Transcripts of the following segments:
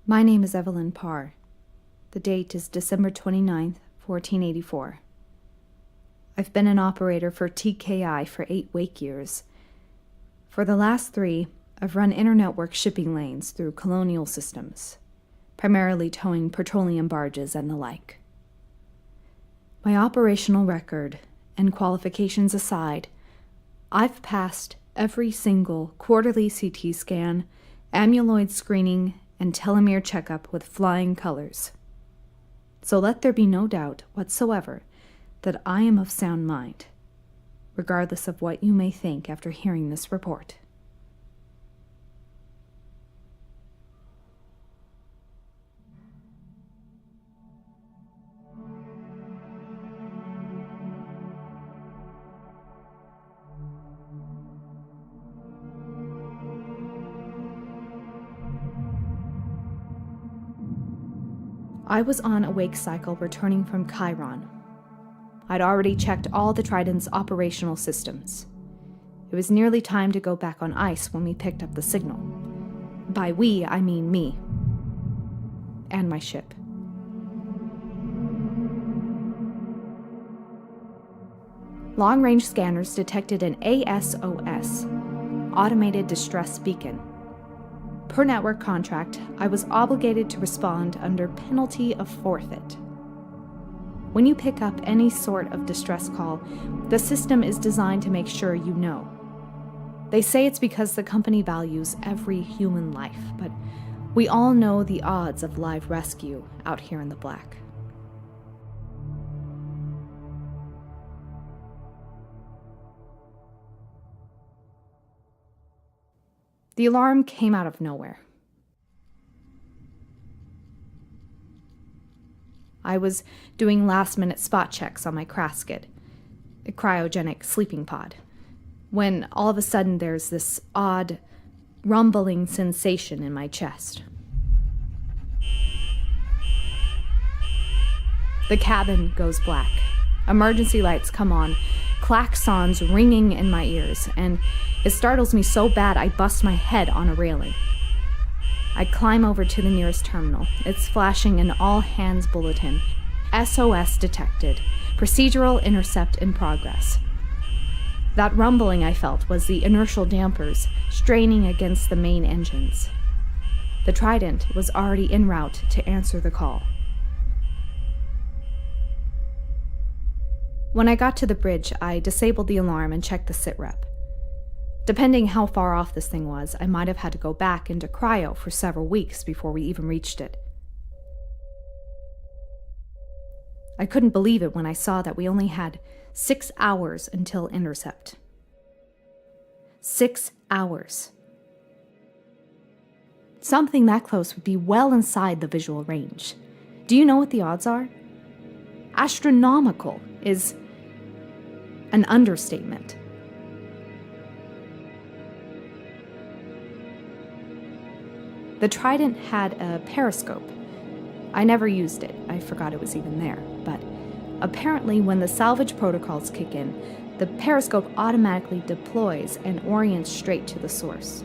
My name is Evelyn Parr. The date is December 29th, 1484. I've been an operator for TKI for 8 wake years. For the last 3, I've run inter-network shipping lanes through colonial systems, primarily towing petroleum barges and the like. My operational record and qualifications aside, I've passed every single quarterly CT scan, amyloid screening, and telomere checkup with flying colors. So let there be no doubt whatsoever that I am of sound mind, regardless of what you may think after hearing this report. I was on a wake cycle returning from Chiron. I'd already checked all the Trident's operational systems. It was nearly time to go back on ice when we picked up the signal. By we, I mean me. And my ship. Long-range scanners detected an ASOS, Automated Distress Beacon. Per network contract, I was obligated to respond under penalty of forfeit. When you pick up any sort of distress call, the system is designed to make sure you know. They say it's because the company values every human life, but we all know the odds of live rescue out here in the black. The alarm came out of nowhere. I was doing last-minute spot checks on my crasket, a cryogenic sleeping pod, when all of a sudden there's this odd, rumbling sensation in my chest. The cabin goes black. Emergency lights come on, klaxons ringing in my ears, and it startles me so bad I bust my head on a railing. I climb over to the nearest terminal. It's flashing an all-hands bulletin. SOS detected. Procedural intercept in progress. That rumbling I felt was the inertial dampers straining against the main engines. The Trident was already en route to answer the call. When I got to the bridge, I disabled the alarm and checked the sitrep. Depending how far off this thing was, I might have had to go back into cryo for several weeks before we even reached it. I couldn't believe it when I saw that we only had 6 hours until intercept. 6 hours. Something that close would be well inside the visual range. Do you know what the odds are? Astronomical is an understatement. The Trident had a periscope. I never used it. I forgot it was even there. But apparently when the salvage protocols kick in, the periscope automatically deploys and orients straight to the source.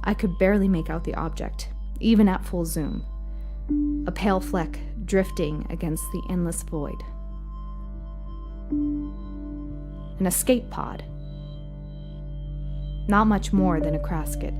I could barely make out the object, even at full zoom. A pale fleck drifting against the endless void. An escape pod. Not much more than a crasket.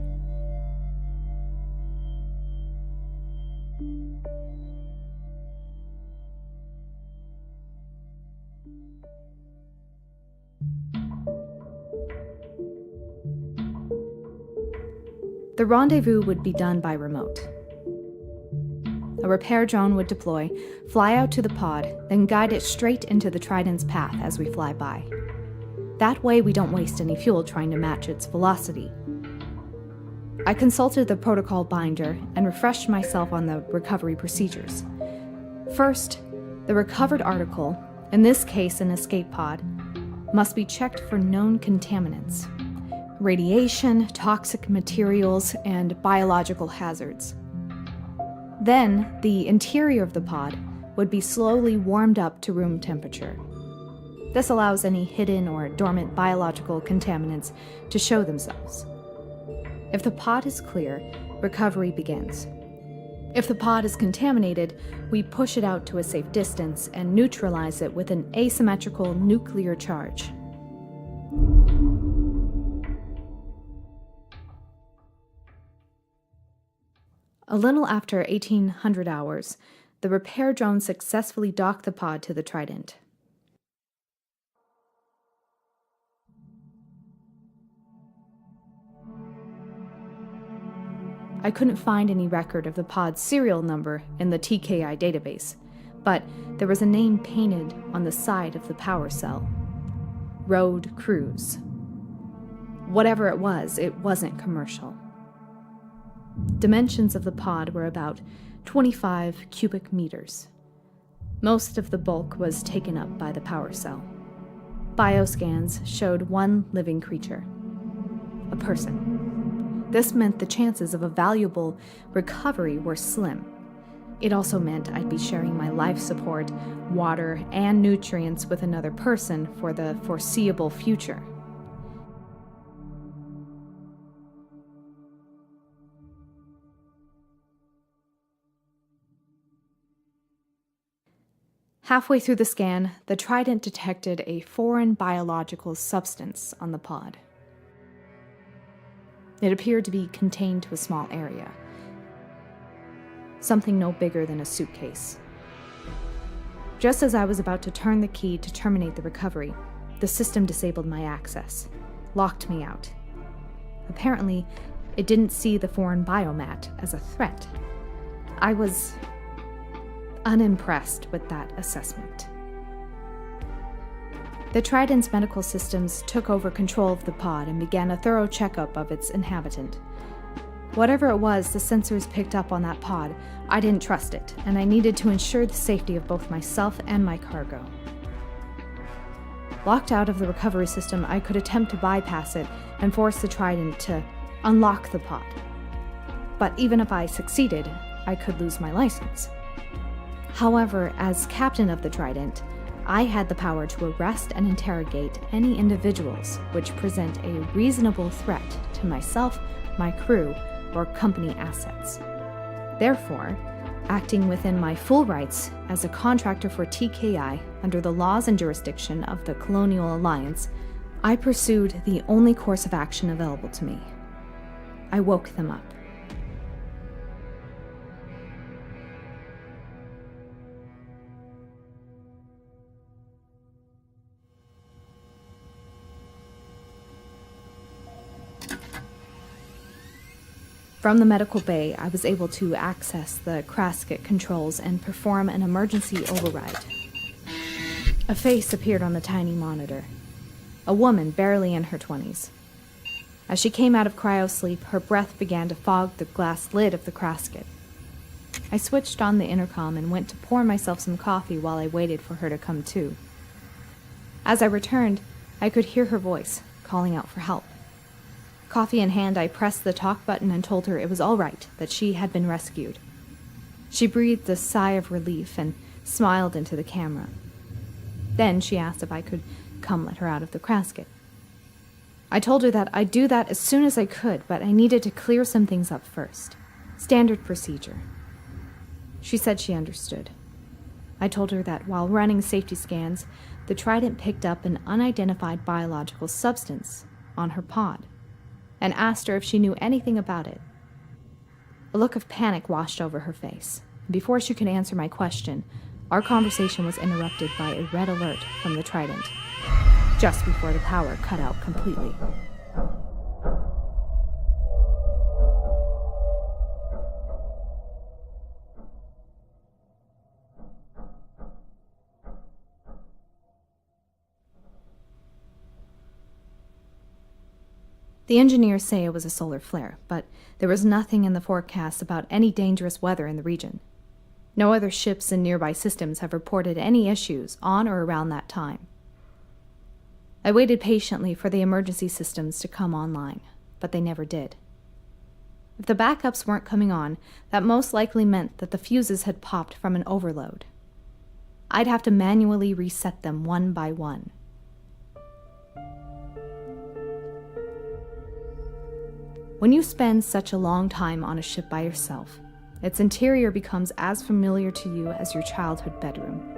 The rendezvous would be done by remote. A repair drone would deploy, fly out to the pod, then guide it straight into the Trident's path as we fly by. That way we don't waste any fuel trying to match its velocity. I consulted the protocol binder and refreshed myself on the recovery procedures. First, the recovered article, in this case an escape pod, must be checked for known contaminants. radiation, toxic materials, and biological hazards. Then, the interior of the pod would be slowly warmed up to room temperature. This allows any hidden or dormant biological contaminants to show themselves. If the pod is clear, recovery begins. If the pod is contaminated, we push it out to a safe distance and neutralize it with an asymmetrical nuclear charge. A little after 1800 hours, the repair drone successfully docked the pod to the Trident. I couldn't find any record of the pod's serial number in the TKI database, but there was a name painted on the side of the power cell. Road Cruise. Whatever it wasn't commercial. Dimensions of the pod were about 25 cubic meters. Most of the bulk was taken up by the power cell. Bioscans showed one living creature. A person. This meant the chances of a valuable recovery were slim. It also meant I'd be sharing my life support, water, and nutrients with another person for the foreseeable future. Halfway through the scan, the Trident detected a foreign biological substance on the pod. It appeared to be contained to a small area. Something no bigger than a suitcase. Just as I was about to turn the key to terminate the recovery, the system disabled my access, locked me out. Apparently, it didn't see the foreign biomat as a threat. I was unimpressed with that assessment. The Trident's medical systems took over control of the pod and began a thorough checkup of its inhabitant. Whatever it was the sensors picked up on that pod, I didn't trust it, and I needed to ensure the safety of both myself and my cargo. Locked out of the recovery system, I could attempt to bypass it and force the Trident to unlock the pod. But even if I succeeded, I could lose my license. However, as captain of the Trident, I had the power to arrest and interrogate any individuals which present a reasonable threat to myself, my crew, or company assets. Therefore, acting within my full rights as a contractor for TKI under the laws and jurisdiction of the Colonial Alliance, I pursued the only course of action available to me. I woke them up. From the medical bay, I was able to access the casket controls and perform an emergency override. A face appeared on the tiny monitor. A woman barely in her 20s. As she came out of cryosleep, her breath began to fog the glass lid of the casket. I switched on the intercom and went to pour myself some coffee while I waited for her to come to. As I returned, I could hear her voice, calling out for help. Coffee in hand, I pressed the talk button and told her it was all right, that she had been rescued. She breathed a sigh of relief and smiled into the camera. Then she asked if I could come let her out of the casket. I told her that I'd do that as soon as I could, but I needed to clear some things up first. Standard procedure. She said she understood. I told her that while running safety scans, the Trident picked up an unidentified biological substance on her pod, and asked her if she knew anything about it. A look of panic washed over her face. Before she could answer my question, our conversation was interrupted by a red alert from the Trident, just before the power cut out completely. The engineers say it was a solar flare, but there was nothing in the forecast about any dangerous weather in the region. No other ships in nearby systems have reported any issues on or around that time. I waited patiently for the emergency systems to come online, but they never did. If the backups weren't coming on, that most likely meant that the fuses had popped from an overload. I'd have to manually reset them one by one. When you spend such a long time on a ship by yourself, its interior becomes as familiar to you as your childhood bedroom.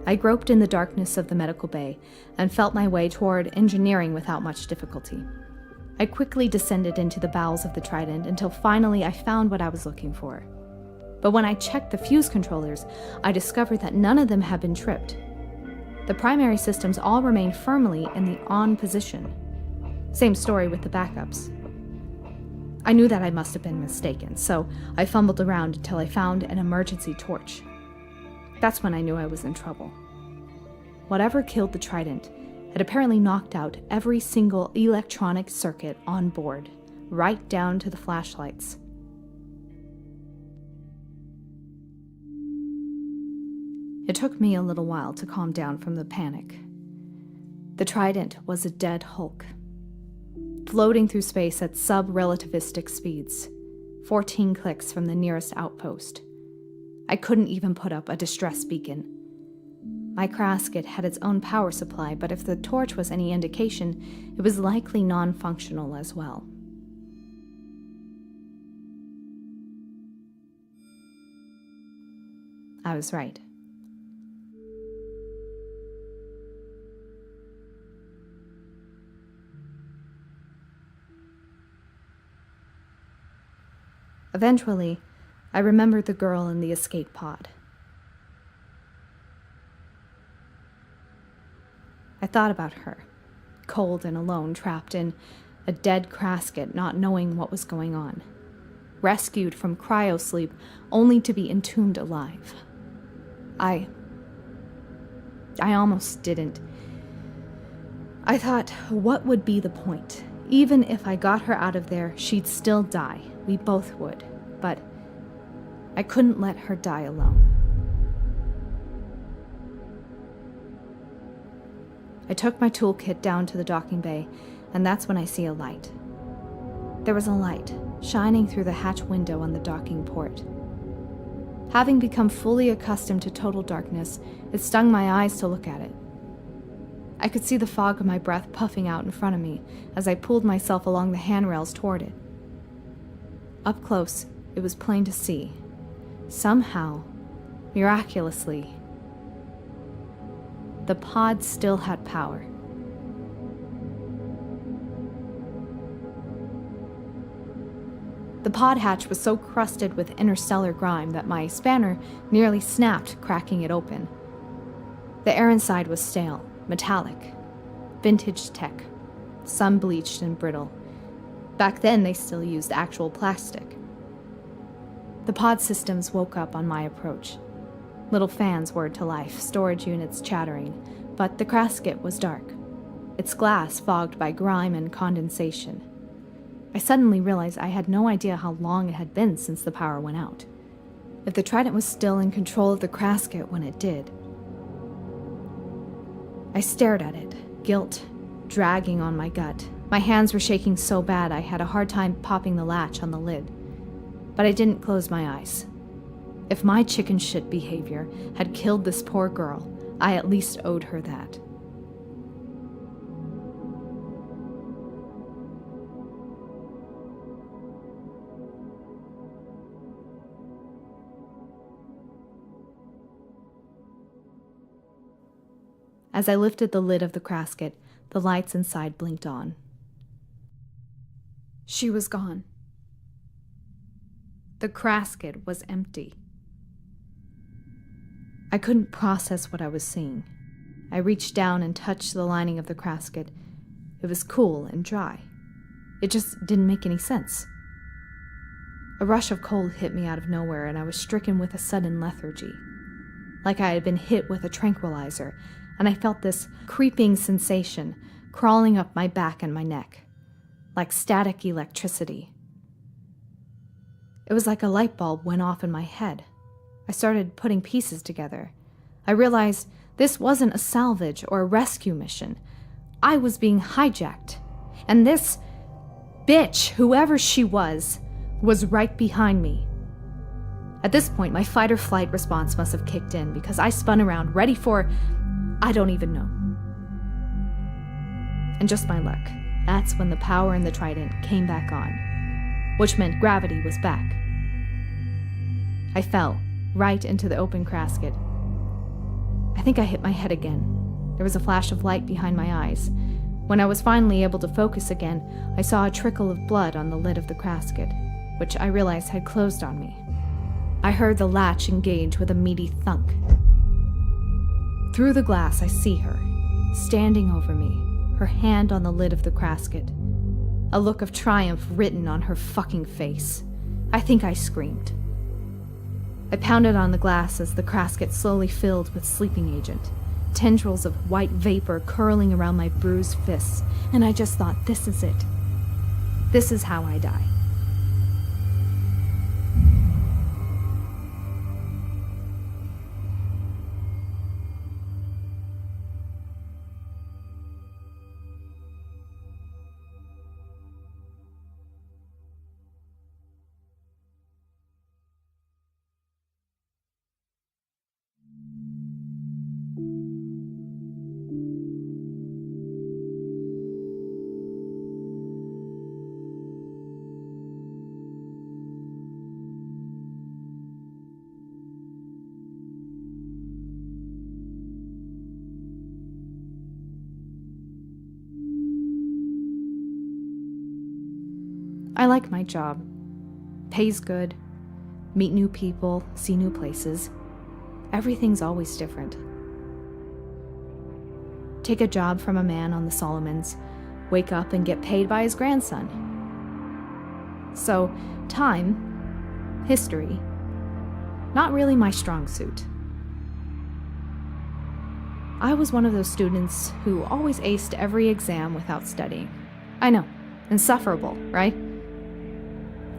I groped in the darkness of the medical bay and felt my way toward engineering without much difficulty. I quickly descended into the bowels of the Trident until finally I found what I was looking for. But when I checked the fuse controllers, I discovered that none of them had been tripped. The primary systems all remained firmly in the on position. Same story with the backups. I knew that I must have been mistaken, so I fumbled around until I found an emergency torch. That's when I knew I was in trouble. Whatever killed the Trident had apparently knocked out every single electronic circuit on board, right down to the flashlights. It took me a little while to calm down from the panic. The Trident was a dead hulk, floating through space at sub-relativistic speeds, 14 clicks from the nearest outpost. I couldn't even put up a distress beacon. My casket had its own power supply, but if the torch was any indication, it was likely non-functional as well. I was right. Eventually, I remembered the girl in the escape pod. I thought about her, cold and alone, trapped in a dead casket, not knowing what was going on. Rescued from cryosleep, only to be entombed alive. I almost didn't. I thought, what would be the point? Even if I got her out of there, she'd still die. We both would. But I couldn't let her die alone. I took my toolkit down to the docking bay, and that's when I see a light. There was a light shining through the hatch window on the docking port. Having become fully accustomed to total darkness, it stung my eyes to look at it. I could see the fog of my breath puffing out in front of me as I pulled myself along the handrails toward it. Up close, it was plain to see. Somehow, miraculously, the pod still had power. The pod hatch was so crusted with interstellar grime that my spanner nearly snapped, cracking it open. The air inside was stale, metallic, vintage tech, sun-bleached and brittle. Back then, they still used actual plastic. The pod systems woke up on my approach. Little fans whirred to life, storage units chattering, but the casket was dark, its glass fogged by grime and condensation. I suddenly realized I had no idea how long it had been since the power went out. If the Trident was still in control of the casket when it did. I stared at it, guilt dragging on my gut. My hands were shaking so bad I had a hard time popping the latch on the lid. But I didn't close my eyes. If my chicken shit behavior had killed this poor girl, I at least owed her that. As I lifted the lid of the casket, the lights inside blinked on. She was gone. The casket was empty. I couldn't process what I was seeing. I reached down and touched the lining of the casket. It was cool and dry. It just didn't make any sense. A rush of cold hit me out of nowhere, and I was stricken with a sudden lethargy. Like I had been hit with a tranquilizer, and I felt this creeping sensation crawling up my back and my neck, like static electricity. It was like a light bulb went off in my head. I started putting pieces together. I realized this wasn't a salvage or a rescue mission. I was being hijacked. And this bitch, whoever she was right behind me. At this point, my fight or flight response must have kicked in because I spun around, ready for, I don't even know. And just my luck, that's when the power in the trident came back on, which meant gravity was back. I fell right into the open casket. I think I hit my head again. There was a flash of light behind my eyes. When I was finally able to focus again, I saw a trickle of blood on the lid of the casket, which I realized had closed on me. I heard the latch engage with a meaty thunk. Through the glass, I see her, standing over me, her hand on the lid of the casket, a look of triumph written on her fucking face. I think I screamed. I pounded on the glass as the casket slowly filled with sleeping agent, tendrils of white vapor curling around my bruised fists, and I just thought, this is it. This is how I die. I like my job. Pays good. Meet new people, see new places. Everything's always different. Take a job from a man on the Solomons, wake up and get paid by his grandson. So, time, history, not really my strong suit. I was one of those students who always aced every exam without studying. I know, insufferable, right?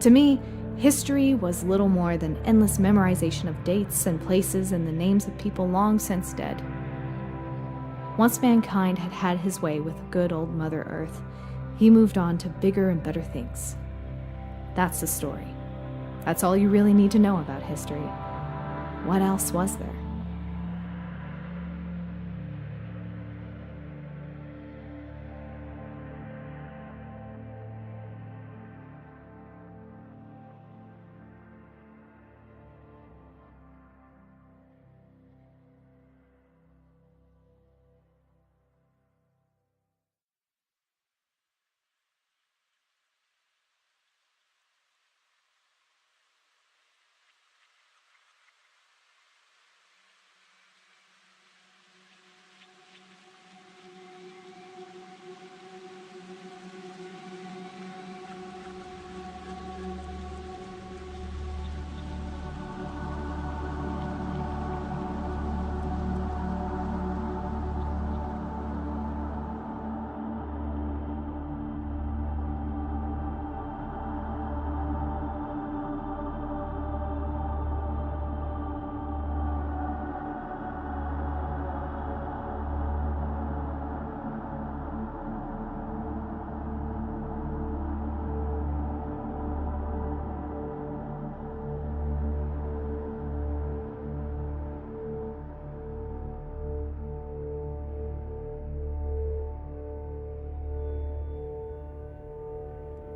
To me, history was little more than endless memorization of dates and places and the names of people long since dead. Once mankind had had his way with good old Mother Earth, he moved on to bigger and better things. That's the story. That's all you really need to know about history. What else was there?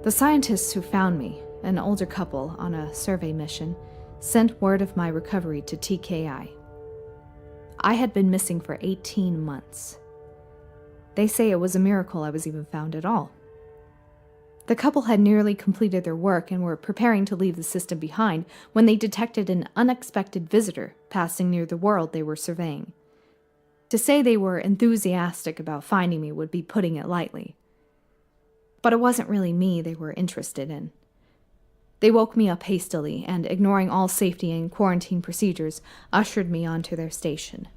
The scientists who found me, an older couple on a survey mission, sent word of my recovery to TKI. I had been missing for 18 months. They say it was a miracle I was even found at all. The couple had nearly completed their work and were preparing to leave the system behind when they detected an unexpected visitor passing near the world they were surveying. To say they were enthusiastic about finding me would be putting it lightly. But it wasn't really me they were interested in. They woke me up hastily and, ignoring all safety and quarantine procedures, ushered me onto their station.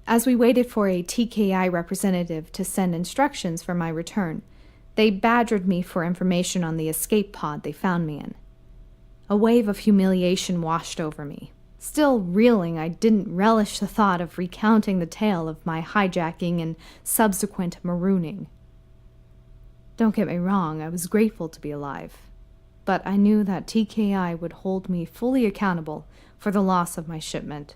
As we waited for a TKI representative to send instructions for my return, they badgered me for information on the escape pod they found me in. A wave of humiliation washed over me. Still reeling, I didn't relish the thought of recounting the tale of my hijacking and subsequent marooning. Don't get me wrong, I was grateful to be alive, but I knew that TKI would hold me fully accountable for the loss of my shipment.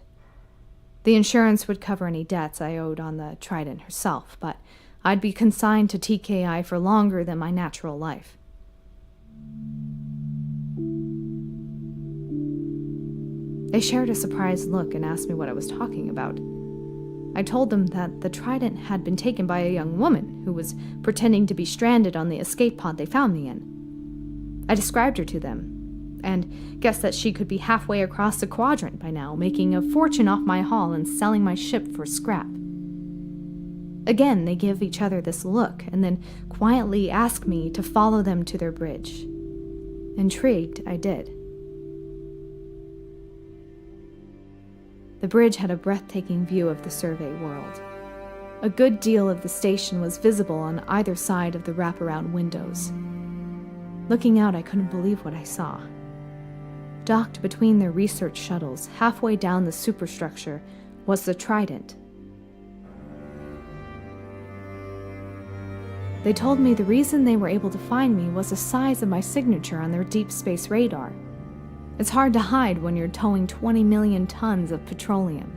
The insurance would cover any debts I owed on the Trident herself, but I'd be consigned to TKI for longer than my natural life. They shared a surprised look and asked me what I was talking about. I told them that the Trident had been taken by a young woman who was pretending to be stranded on the escape pod they found me in. I described her to them, and guessed that she could be halfway across the quadrant by now, making a fortune off my haul and selling my ship for scrap. Again, they give each other this look, and then quietly ask me to follow them to their bridge. Intrigued, I did. The bridge had a breathtaking view of the survey world. A good deal of the station was visible on either side of the wraparound windows. Looking out, I couldn't believe what I saw. Docked between their research shuttles, halfway down the superstructure, was the Trident. They told me the reason they were able to find me was the size of my signature on their deep space radar. It's hard to hide when you're towing 20 million tons of petroleum.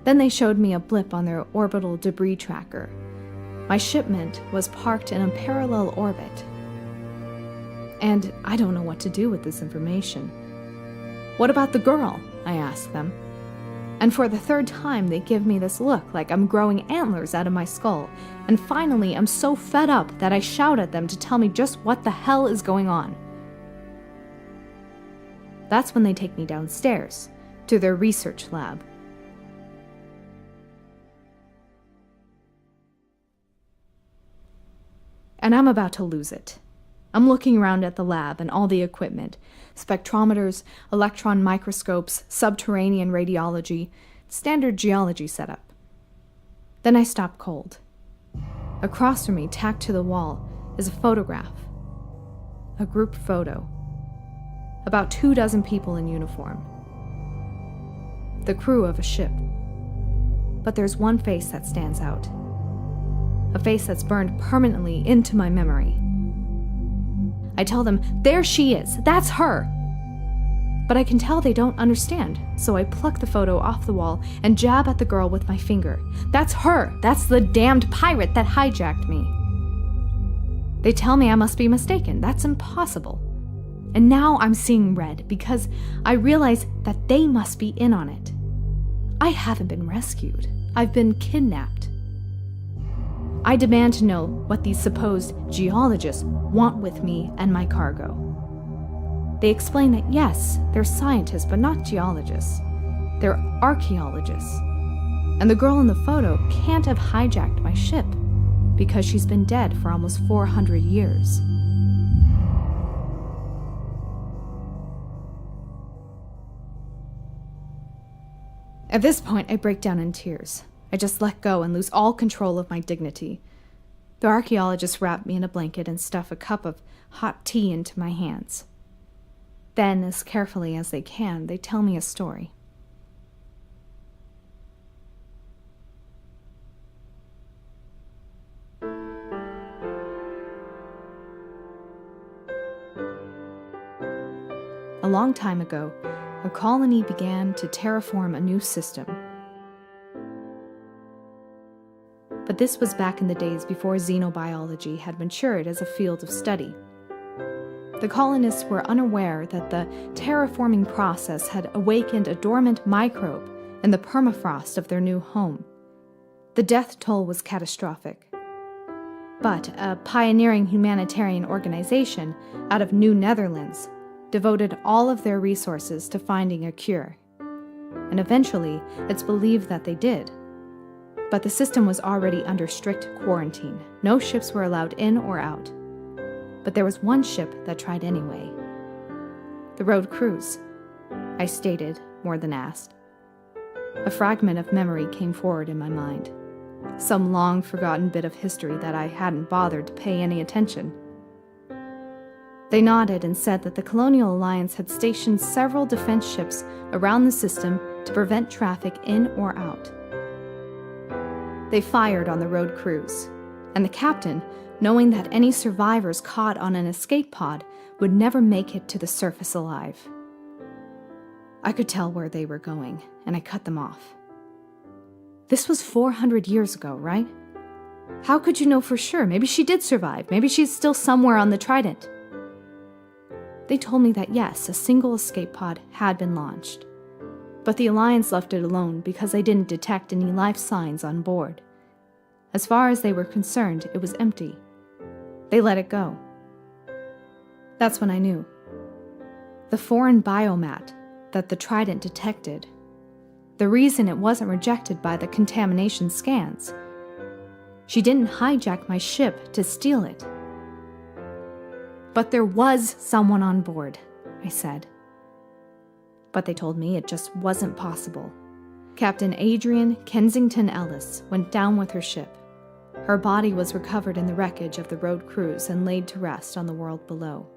Then they showed me a blip on their orbital debris tracker. My shipment was parked in a parallel orbit. And I don't know what to do with this information. What about the girl? I asked them. And for the third time, they give me this look like I'm growing antlers out of my skull. And finally, I'm so fed up that I shout at them to tell me just what the hell is going on. That's when they take me downstairs, to their research lab. And I'm about to lose it. I'm looking around at the lab and all the equipment, spectrometers, electron microscopes, subterranean radiology, standard geology setup. Then I stop cold. Across from me, tacked to the wall, is a photograph. A group photo. About 24 people in uniform. The crew of a ship. But there's one face that stands out. A face that's burned permanently into my memory. I tell them, there she is, that's her! But I can tell they don't understand, so I pluck the photo off the wall and jab at the girl with my finger. That's her! That's the damned pirate that hijacked me! They tell me I must be mistaken. That's impossible. And now I'm seeing red because I realize that they must be in on it. I haven't been rescued. I've been kidnapped. I demand to know what these supposed geologists want with me and my cargo. They explain that yes, they're scientists, but not geologists. They're archaeologists. And the girl in the photo can't have hijacked my ship because she's been dead for almost 400 years. At this point, I break down in tears. I just let go and lose all control of my dignity. The archaeologists wrap me in a blanket and stuff a cup of hot tea into my hands. Then, as carefully as they can, they tell me a story. A long time ago, a colony began to terraform a new system. But this was back in the days before xenobiology had matured as a field of study. The colonists were unaware that the terraforming process had awakened a dormant microbe in the permafrost of their new home. The death toll was catastrophic. But a pioneering humanitarian organization out of New Netherlands devoted all of their resources to finding a cure. And eventually, it's believed that they did. But the system was already under strict quarantine. No ships were allowed in or out. But there was one ship that tried anyway. The Road Cruise. I stated, more than asked. A fragment of memory came forward in my mind. Some long-forgotten bit of history that I hadn't bothered to pay any attention. They nodded and said that the Colonial Alliance had stationed several defense ships around the system to prevent traffic in or out. They fired on the road crews, and the captain, knowing that any survivors caught on an escape pod would never make it to the surface alive. I could tell where they were going, and I cut them off. This was 400 years ago, right? How could you know for sure? Maybe she did survive. Maybe she's still somewhere on the Trident. They told me that yes, a single escape pod had been launched, but the Alliance left it alone because they didn't detect any life signs on board. As far as they were concerned, it was empty. They let it go. That's when I knew. The foreign biomat that the Trident detected, the reason it wasn't rejected by the contamination scans. She didn't hijack my ship to steal it. But there was someone on board, I said. But they told me it just wasn't possible. Captain Adrian Kensington Ellis went down with her ship. Her body was recovered in the wreckage of the road cruise and laid to rest on the world below.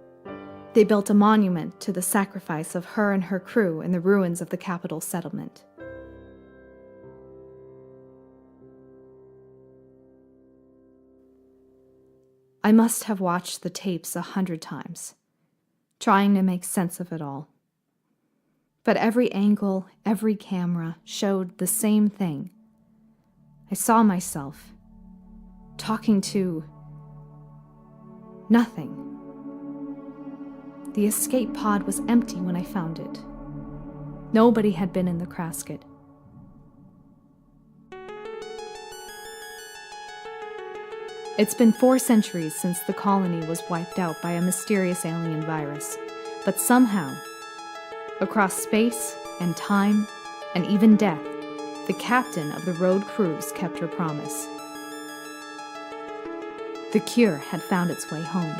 They built a monument to the sacrifice of her and her crew in the ruins of the capital settlement. I must have watched the tapes 100 times, trying to make sense of it all. But every angle, every camera showed the same thing. I saw myself talking to nothing. The escape pod was empty when I found it. Nobody had been in the casket. It's been 4 centuries since the colony was wiped out by a mysterious alien virus, but somehow, across space and time and even death, the captain of the road cruise kept her promise. The cure had found its way home.